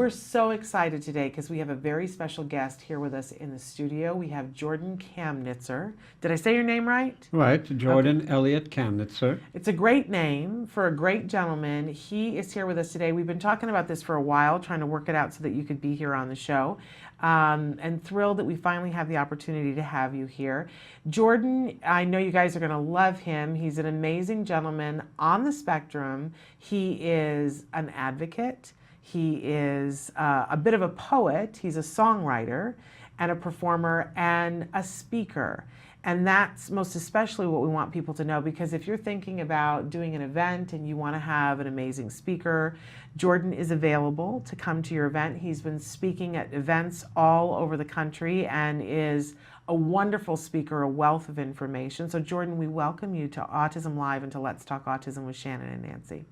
we're so excited today because we have a very special guest here with us in the studio. We have Jordan Kamnitzer. Did I say your name right? Right, Jordan Elliott Kamnitzer. It's a great name for a great gentleman. He is here with us today. We've been talking about this for a while, trying to work it out so that you could be here on the show. And thrilled that we finally have the opportunity to have you here. Jordan, I know you guys are going to love him. He's an amazing gentleman on the spectrum. He is an advocate. He is a bit of a poet. He's a songwriter and a performer and a speaker. And that's most especially what we want people to know, because if you're thinking about doing an event and you want to have an amazing speaker, Jordan is available to come to your event. He's been speaking at events all over the country and is a wonderful speaker, a wealth of information. So Jordan, we welcome you to Autism Live and to Let's Talk Autism with Shannon and Nancy.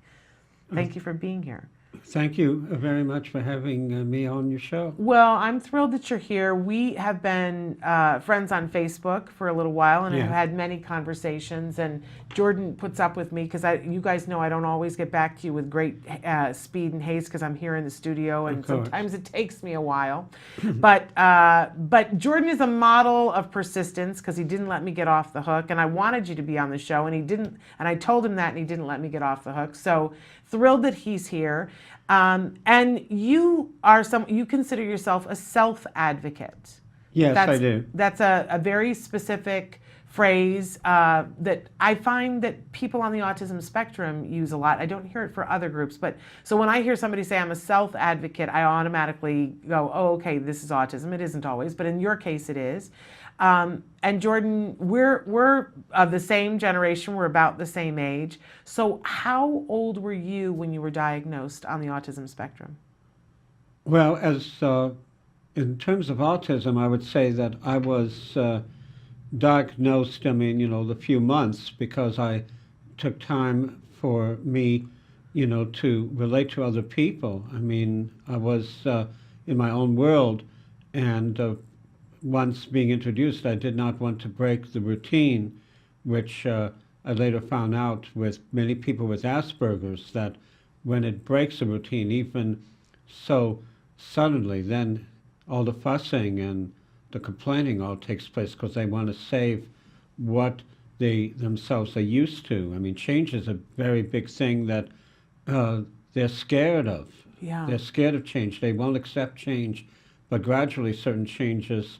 Thank you for being here. Thank you very much for having me on your show. Well, I'm thrilled that you're here. We have been friends on Facebook for a little while and have had many conversations, and Jordan puts up with me because you guys know I don't always get back to you with great speed and haste because I'm here in the studio and sometimes it takes me a while. But Jordan is a model of persistence because he didn't let me get off the hook, and I wanted you to be on the show and he didn't, and I told him that and he didn't let me get off the hook. So thrilled that he's here. And you consider yourself a self-advocate. Yes, I do. That's a very specific phrase that I find that people on the autism spectrum use a lot. I don't hear it for other groups, but so when I hear somebody say I'm a self-advocate, I automatically go, oh, okay, this is autism. It isn't always, but in your case it is. And Jordan, we're of the same generation. We're about the same age. So how old were you when you were diagnosed on the autism spectrum? Well, in terms of autism, I would say that I was diagnosed, the few months, because I took time for me, to relate to other people. I mean, I was in my own world, and once being introduced, I did not want to break the routine, which I later found out with many people with Asperger's, that when it breaks a routine, even so suddenly, then all the fussing and the complaining all takes place because they want to save what they themselves are used to. I mean, change is a very big thing that they're scared of. Yeah. They're scared of change. They won't accept change, but gradually certain changes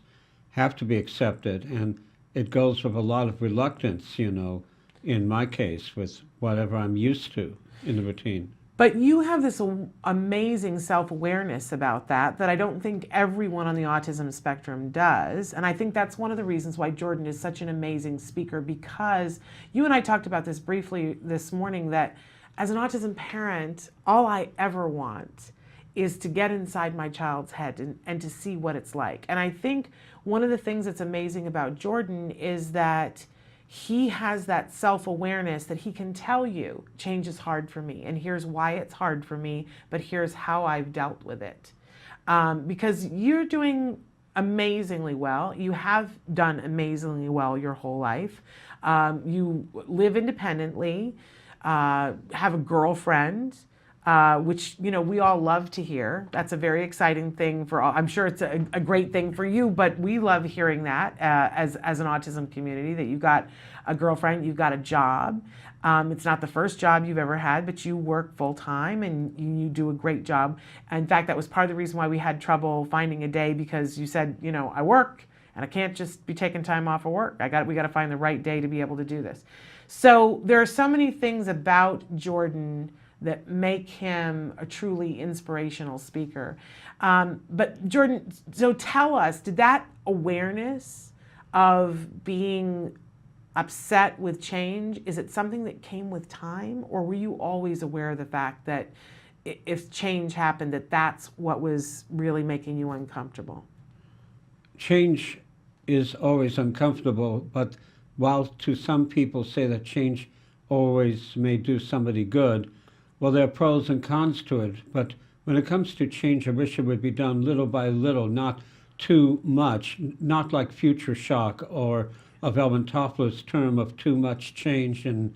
have to be accepted, and it goes with a lot of reluctance, in my case, with whatever I'm used to in the routine. But you have this amazing self-awareness about that I don't think everyone on the autism spectrum does. And I think that's one of the reasons why Jordan is such an amazing speaker, because you and I talked about this briefly this morning, that as an autism parent, all I ever want is to get inside my child's head and to see what it's like. And I think one of the things that's amazing about Jordan is that he has that self-awareness that he can tell you, change is hard for me, and here's why it's hard for me, but here's how I've dealt with it. Because you're doing amazingly well. You have done amazingly well your whole life. You live independently, have a girlfriend, which, we all love to hear. That's a very exciting thing for all. I'm sure it's a great thing for you, but we love hearing that as an autism community, that you got a girlfriend, you've got a job. It's not the first job you've ever had, but you work full time and you do a great job. In fact, that was part of the reason why we had trouble finding a day, because you said, I work and I can't just be taking time off of work. We got to find the right day to be able to do this. So there are so many things about Jordan that make him a truly inspirational speaker. But Jordan, so tell us, did that awareness of being upset with change, is it something that came with time, or were you always aware of the fact that if change happened, that's what was really making you uncomfortable? Change is always uncomfortable, but while to some people say that change always may do somebody good, well, there are pros and cons to it, but when it comes to change, I wish it would be done little by little, not too much, not like future shock or of Alvin Toffler's term of too much change in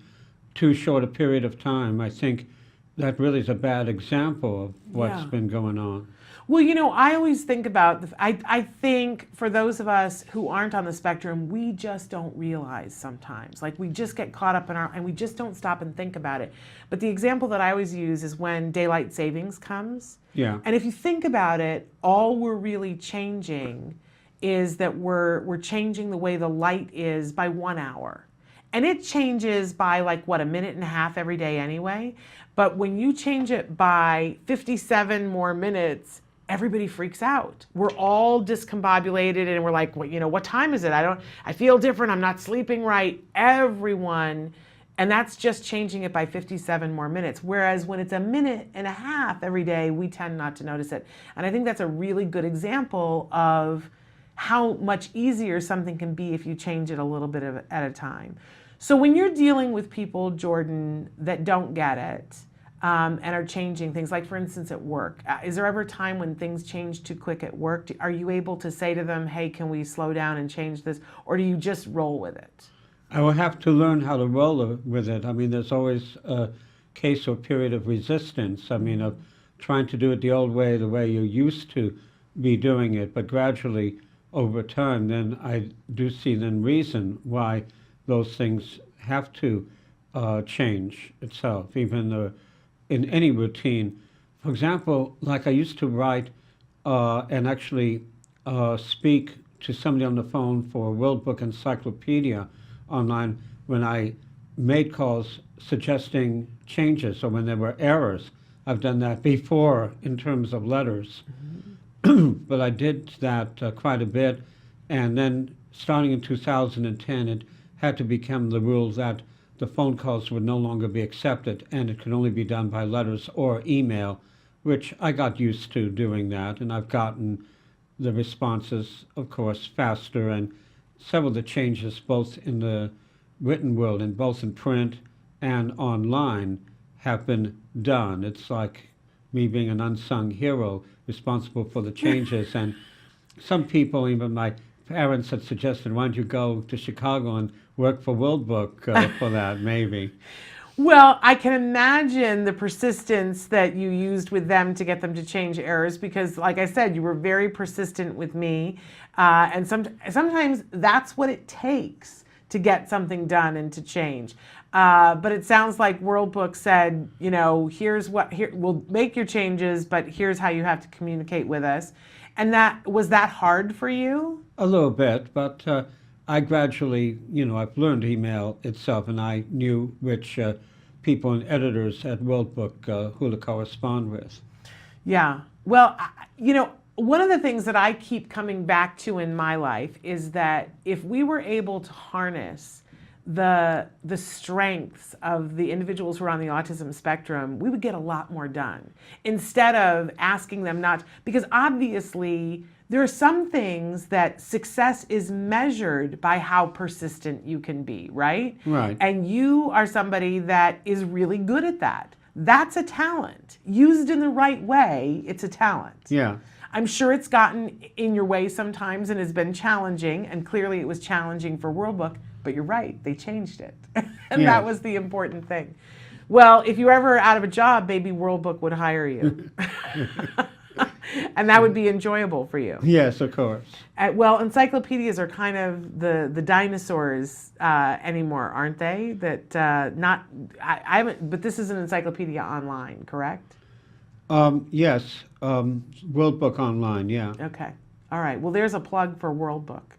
too short a period of time. I think that really is a bad example of what's Yeah. been going on. Well, I always think about, I think for those of us who aren't on the spectrum, we just don't realize sometimes. Like we just get caught up in and we just don't stop and think about it. But the example that I always use is when daylight savings comes. Yeah. And if you think about it, all we're really changing is that we're changing the way the light is by 1 hour. And it changes by like what, a minute and a half every day anyway. But when you change it by 57 more minutes, everybody freaks out. We're all discombobulated and we're like, well, what time is it? I feel different. I'm not sleeping right. Everyone. And that's just changing it by 57 more minutes. Whereas when it's a minute and a half every day, we tend not to notice it. And I think that's a really good example of how much easier something can be if you change it a little bit at a time. So when you're dealing with people, Jordan, that don't get it and are changing things, like for instance at work, is there ever a time when things change too quick at work? Are you able to say to them, hey, can we slow down and change this? Or do you just roll with it? I will have to learn how to roll with it. I mean, there's always a case or period of resistance. I mean, of trying to do it the old way, the way you used to be doing it, but gradually over time, then I do see then reason why those things have to change itself, even in any routine. For example, like I used to write and actually speak to somebody on the phone for a World Book Encyclopedia online when I made calls suggesting changes or when there were errors. I've done that before in terms of letters. But I did that quite a bit. And then starting in 2010, it had to become the rule that the phone calls would no longer be accepted and it could only be done by letters or email, which I got used to doing that. And I've gotten the responses, of course, faster, and several of the changes both in the written world and both in print and online have been done. It's like me being an unsung hero responsible for the changes. And some people, even my parents, had suggested, why don't you go to Chicago and work for World Book for that, maybe. Well, I can imagine the persistence that you used with them to get them to change errors because, like I said, you were very persistent with me. And sometimes that's what it takes to get something done and to change. But it sounds like World Book said, here's we'll make your changes, but here's how you have to communicate with us. And was that hard for you? A little bit, but I gradually, I've learned email itself, and I knew which people and editors at World Book who to correspond with. Yeah. Well, one of the things that I keep coming back to in my life is that if we were able to harness the strengths of the individuals who are on the autism spectrum, we would get a lot more done instead of asking them not, because obviously there are some things that success is measured by how persistent you can be, right? Right. And you are somebody that is really good at that. That's a talent. Used in the right way, it's a talent. Yeah. I'm sure it's gotten in your way sometimes and has been challenging, and clearly it was challenging for World Book, but you're right, they changed it. And Yes. that was the important thing. Well, if you ever out of a job, maybe World Book would hire you. And that would be enjoyable for you. Yes, of course. Well, encyclopedias are kind of the dinosaurs anymore, aren't they? That I haven't, but this is an encyclopedia online, correct? Yes, World Book Online, yeah. Okay. All right. Well, there's a plug for World Book.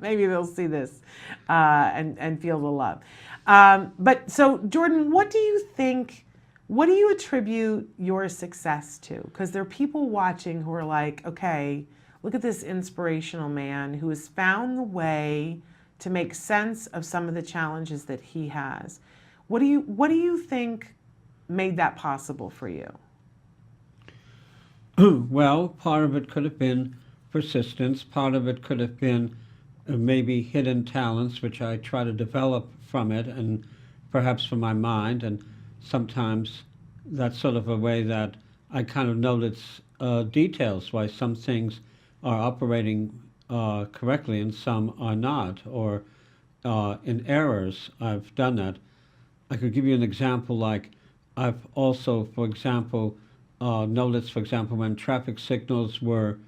Maybe they'll see this and feel the love. But so, Jordan, what do you attribute your success to? Because there are people watching who are like, okay, look at this inspirational man who has found the way to make sense of some of the challenges that he has. What do you think made that possible for you? Well, part of it could have been persistence. Part of it could have been maybe hidden talents, which I try to develop from it and perhaps from my mind. And sometimes that's sort of a way that I kind of notice details, why some things are operating correctly and some are not, or in errors. I've done that. I could give you an example like I've also, for example, noticed, for example, when traffic signals were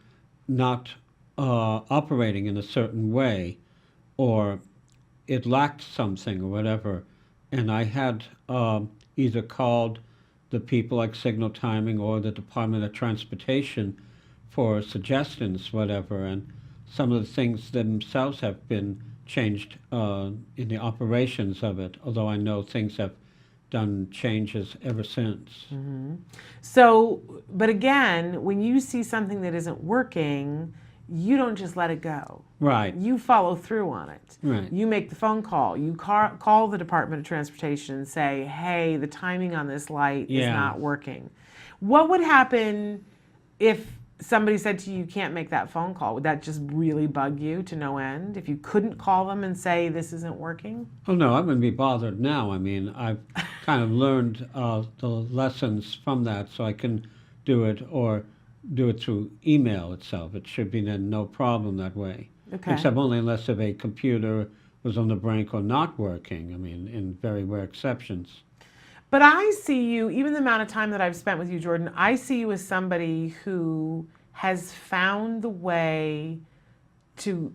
not operating in a certain way, or it lacked something or whatever, and I had either called the people like Signal Timing or the Department of Transportation for suggestions, whatever, and some of the things themselves have been changed in the operations of it, although I know things have done changes ever since. So, but again, when you see something that isn't working, you don't just let it go. Right, You follow through on it. right. You make the phone call. You call the Department of Transportation and say, hey, the timing on this light is Yeah. not working. What would happen if somebody said to you, you can't make that phone call? Would that just really bug you to no end? If you couldn't call them and say, this isn't working? Oh no, I wouldn't be bothered now. I mean, I've kind of learned the lessons from that, so I can do it or do it through email itself. It should be then no problem that way. Okay. Except only unless if a computer was on the brink or not working. I mean, in very rare exceptions. But I see you, even the amount of time that I've spent with you, Jordan, I see you as somebody who has found the way to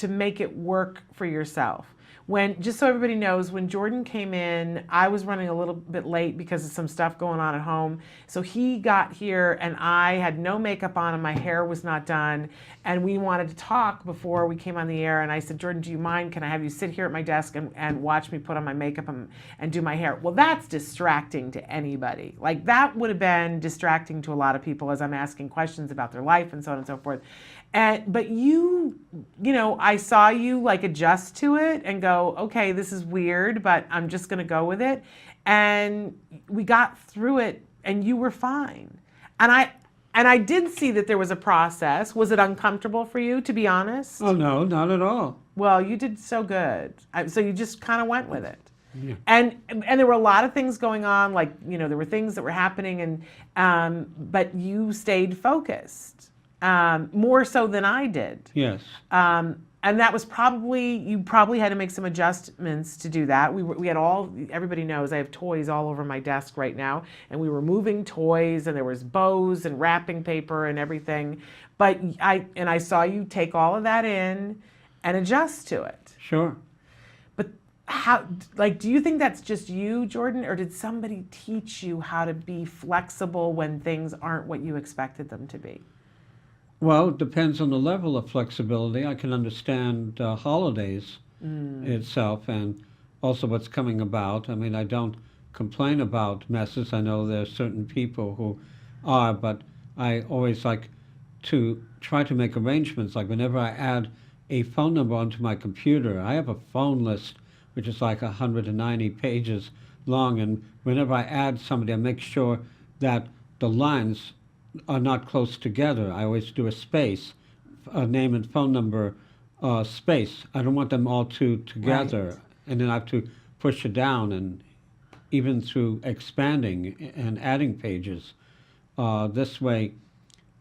make it work for yourself. When, just so everybody knows, when Jordan came in, I was running a little bit late because of some stuff going on at home. So he got here and I had no makeup on and my hair was not done. And we wanted to talk before we came on the air. And I said, Jordan, do you mind? Can I have you sit here at my desk and watch me put on my makeup and do my hair? Well, that's distracting to anybody. Like that would have been distracting to a lot of people as I'm asking questions about their life and so on and so forth. But you know, I saw you like adjust to it and go, okay, this is weird, but I'm just going to go with it. And we got through it and you were fine. And I did see that there was a process. Was it uncomfortable for you, to be honest? Oh no, not at all. Well, you did so good. So you just kind of went with it. Yeah. And there were a lot of things going on, like, you know, there were things that were happening, and but you stayed focused. More so than I did. Yes. And that was probably, you probably had to make some adjustments to do that. We had everybody knows I have toys all over my desk right now, and we were moving toys, and there was bows and wrapping paper and everything. But I saw you take all of that in and adjust to it. Sure. But how, like, do you think that's just you, Jordan, or did somebody teach you how to be flexible when things aren't what you expected them to be? Well, it depends on the level of flexibility. I can understand holidays itself and also what's coming about. I mean, I don't complain about messes. I know there are certain people who are, but I always like to try to make arrangements. Like whenever I add a phone number onto my computer, I have a phone list which is like 190 pages long, and whenever I add somebody, I make sure that the lines are not close together. I always do a space, a name and phone number space. I don't want them all together. Right. And then I have to push it down, and even through expanding and adding pages. This way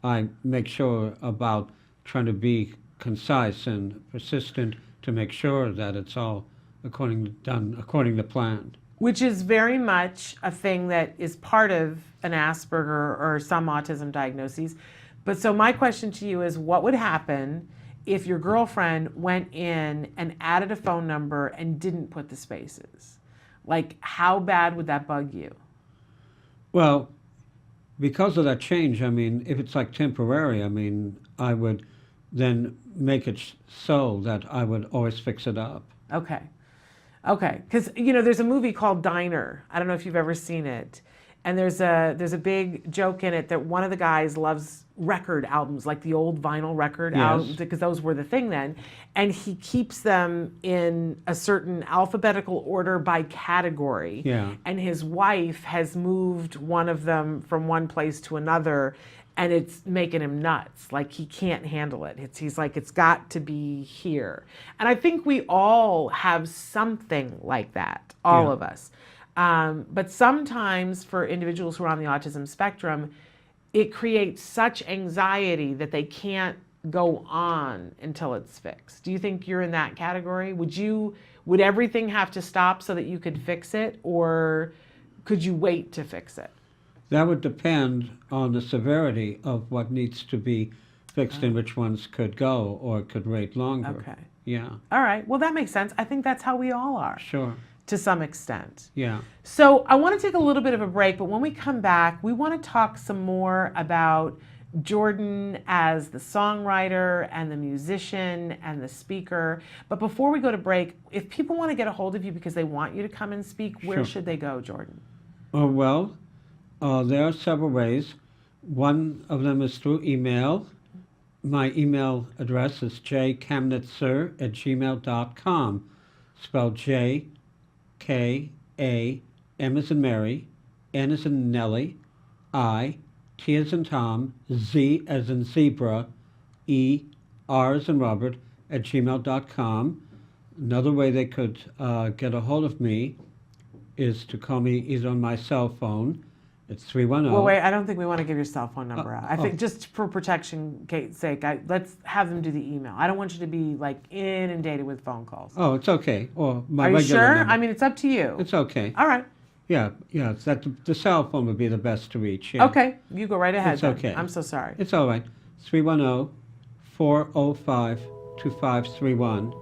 I make sure about trying to be concise and persistent to make sure that it's all done according to plan. Which is very much a thing that is part of an Asperger or some autism diagnoses. But so my question to you is, what would happen if your girlfriend went in and added a phone number and didn't put the spaces? Like, how bad would that bug you? Well, because of that change, I mean, if it's like temporary, I mean, I would then make it so that I would always fix it up. Okay. Okay, because you know there's a movie called Diner. I don't know if you've ever seen it, and there's a big joke in it that one of the guys loves record albums, like the old vinyl record albums, because those were the thing then, and he keeps them in a certain alphabetical order by category. Yeah. And his wife has moved one of them from one place to another. And it's making him nuts. Like he can't handle it. He's like, it's got to be here. And I think we all have something like that, all of us. But sometimes for individuals who are on the autism spectrum, it creates such anxiety that they can't go on until it's fixed. Do you think you're in that category? Would everything have to stop so that you could fix it? Or could you wait to fix it? That would depend on the severity of what needs to be fixed and which ones could go or could wait longer. Okay. Yeah, All right. Well, that makes sense. I think that's how we all are sure. to some extent. Yeah. So I want to take a little bit of a break, but when we come back, we want to talk some more about Jordan as the songwriter and the musician and the speaker. But before we go to break, if people want to get a hold of you because they want you to come and speak, where Sure. should they go, Jordan? Well, there are several ways. One of them is through email. My email address is jkamnitzer@gmail.com, spelled J-K-A, M as in Mary, N as in Nellie, I, T as in Tom, Z as in zebra, E, R as in Robert, @gmail.com. Another way they could get a hold of me is to call me either on my cell phone. It's 310. Well, wait, I don't think we want to give your cell phone number out. I think just for protection sake, let's have them do the email. I don't want you to be like inundated with phone calls. Oh, it's okay. Or my Are you regular sure? number. I mean, it's up to you. It's okay. All right. Yeah. It's that the cell phone would be the best to reach. Yeah. Okay, you go right ahead. It's then. okay. I'm so sorry. It's all right. 310-405-2531.